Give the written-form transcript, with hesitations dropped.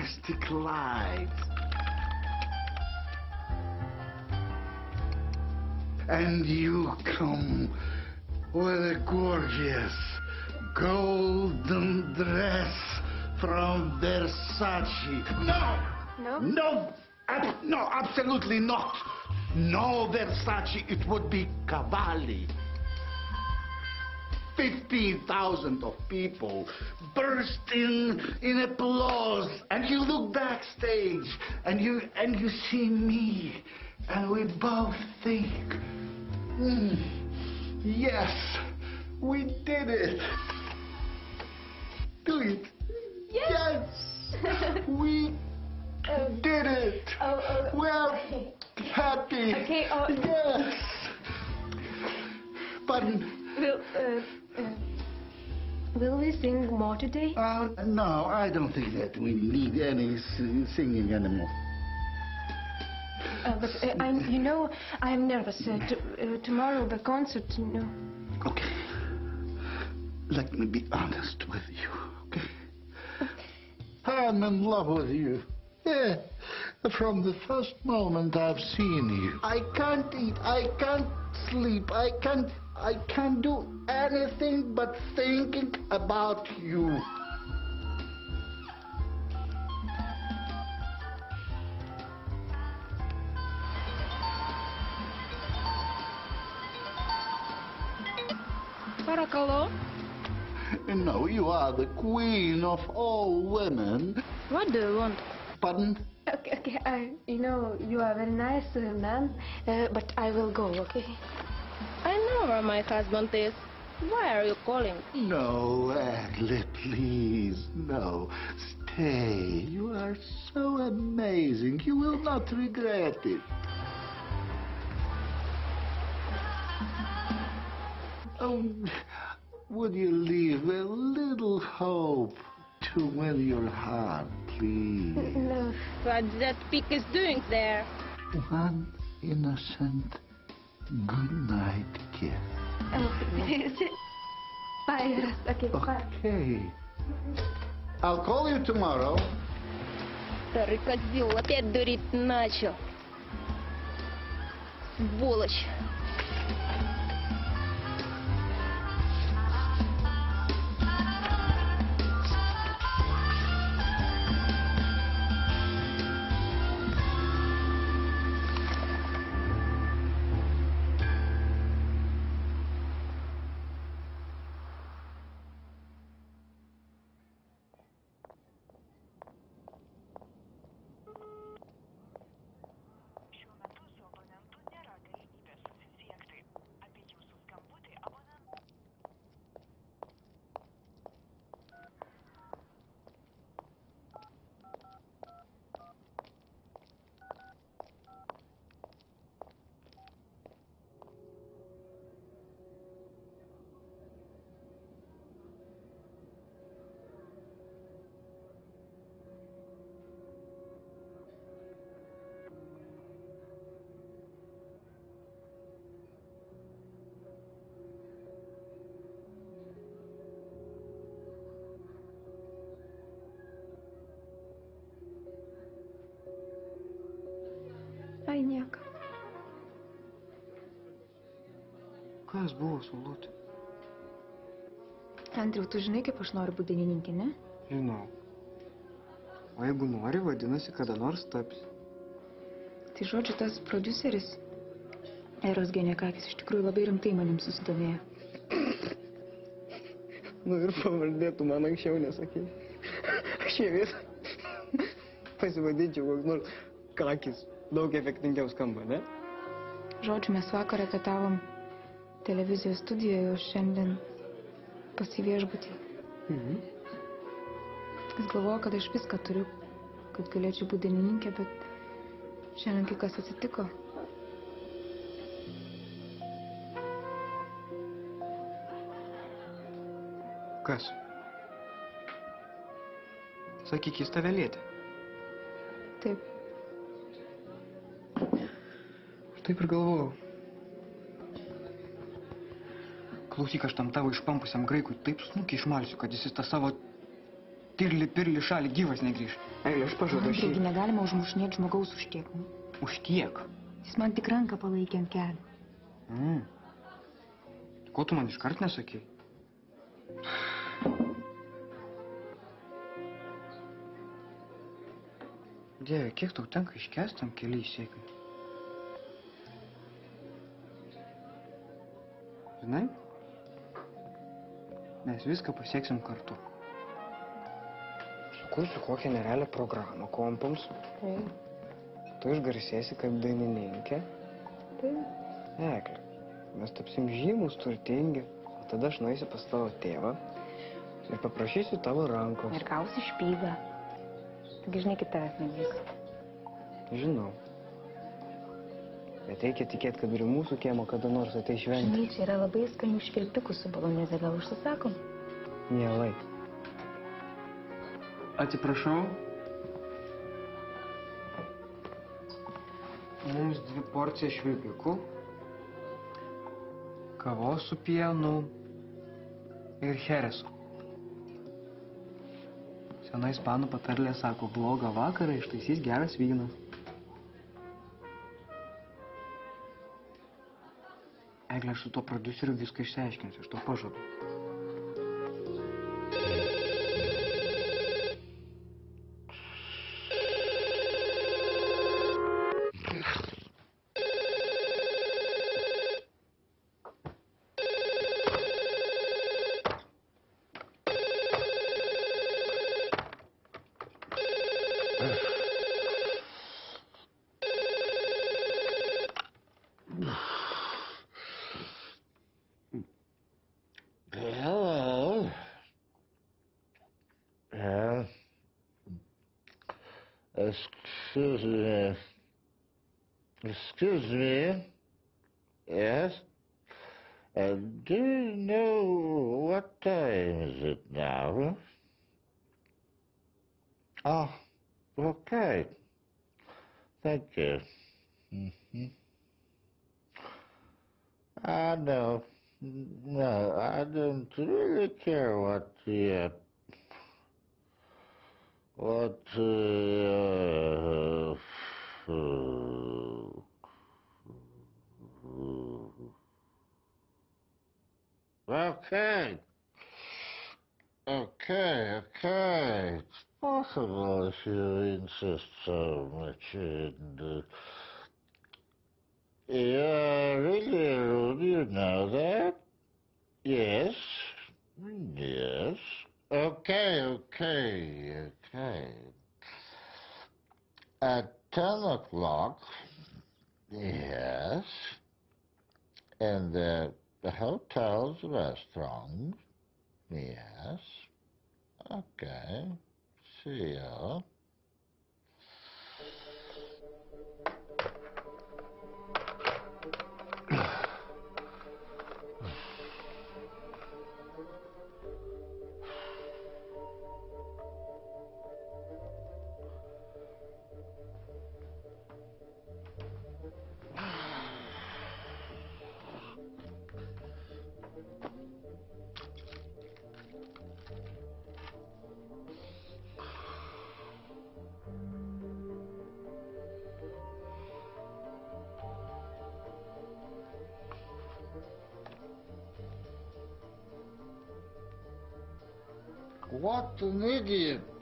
domestic life. And you come with a gorgeous golden dress from Versace. No! No? No! No, absolutely not. No Versace, it would be Cavalli. 15,000 of people burst in applause, and you look backstage, and you see me, and we both think, yes, we did it. Do it. Yes. We did it. We're happy. Okay. Yes. Pardon. Will we sing more today? No, I don't think that we need any singing anymore. But I'm nervous. Tomorrow the concert, Okay. Let me be honest with you, okay? I'm in love with you. Yeah. From the first moment I've seen you. I can't eat, I can't sleep, I can't do anything but thinking about you. Paracalo? No, you are the queen of all women. What do you want? Pardon? Okay, you are a very nice man, but I will go, okay? I know where my husband is. Why are you calling? No, Adley, please, no. Stay. You are so amazing. You will not regret it. Oh, would you leave a little hope to win your heart, please? No. What that pig is doing there? One innocent good night kiss. Bye. Okay, bye. Okay. I'll call you tomorrow. Старый козел опять дурить начал. Сволочь. Ai, nieko. Kas buvo, Saulutė? Andriau, tu žinai, kaip aš noriu būti dainininkė, ne? Žinau. O jeigu nori, vadinasi, kada nors tapsi. Tai žodžiu, tas prodiuseris, Eros Geniakakis, iš tikrųjų labai rimtai manim susidomėjo. Nu ir pavardė, tu man anksčiau nesakei. Aš jie vis pasivadinčiau, koks nors Kakis. Daug efektingiau skamba, ne? Žodžiu, mes vakar repetavom televizijos studijoje, o šiandien pas į viešbutį. Jis galvoja, kad aš viską turiu, kad galėčiau būti dainininkė, bet šiandien kai kas atsitiko. Kas? Sakyk, jis tave lietė. Taip. Aš taip ir galvojau. Klausyk, aš tam tavo išpampusiam graikui taip snukiai išmalsiu, kad jis tą savo Tirli, pirli, šalį, gyvas negrįž. Eglė, aš pažadu, aš Andriugi, negalima užmušinėti žmogaus už tiek. Už tiek. Jis man tik ranką palaikė ant kelio. Ko tu man iškart nesakei? Dieve, kiek tau tenka iškęsti tam keliai sėkmė? Žinai, mes viską pasieksim kartu. Sukursiu kokią nerealią programą kompams. Tu išgarsėsi kaip dainininkė. Eglė, mes tapsim žymus, turtingi, o tada aš nueisiu pas tavo tėvą ir paprašysiu tavo rankos. Ir gausi špygą. Taigi žinai, kaip tavęs nebus. Žinau. Bet reikia tikėti, kad ir mūsų kiemo kada nors ateis šventė. Žinai, čia yra labai skanių švilpikų su balonėze, gal užsisakom? Mielai. Atsiprašau. Mums 2 porcijas švilpikų, kavos su pienu ir cheresu. Sena ispanų patarlė sako, blogą vakarą ištaisys geras vynas. Eglė, aš su tuo prodiuseriu viską išsiaiškinsiu, aš to pažadu. Hello. Excuse me. Excuse me. Yes? Do you know what time is it now? Oh, okay. Thank you. No. No, I don't really care what Okay. Okay. It's possible if you insist so much. And, you're really rude, you know that? Yes. Yes. Okay. At 10 o'clock, yes. In the hotel's restaurant, yes. Okay. See ya. What an idiot.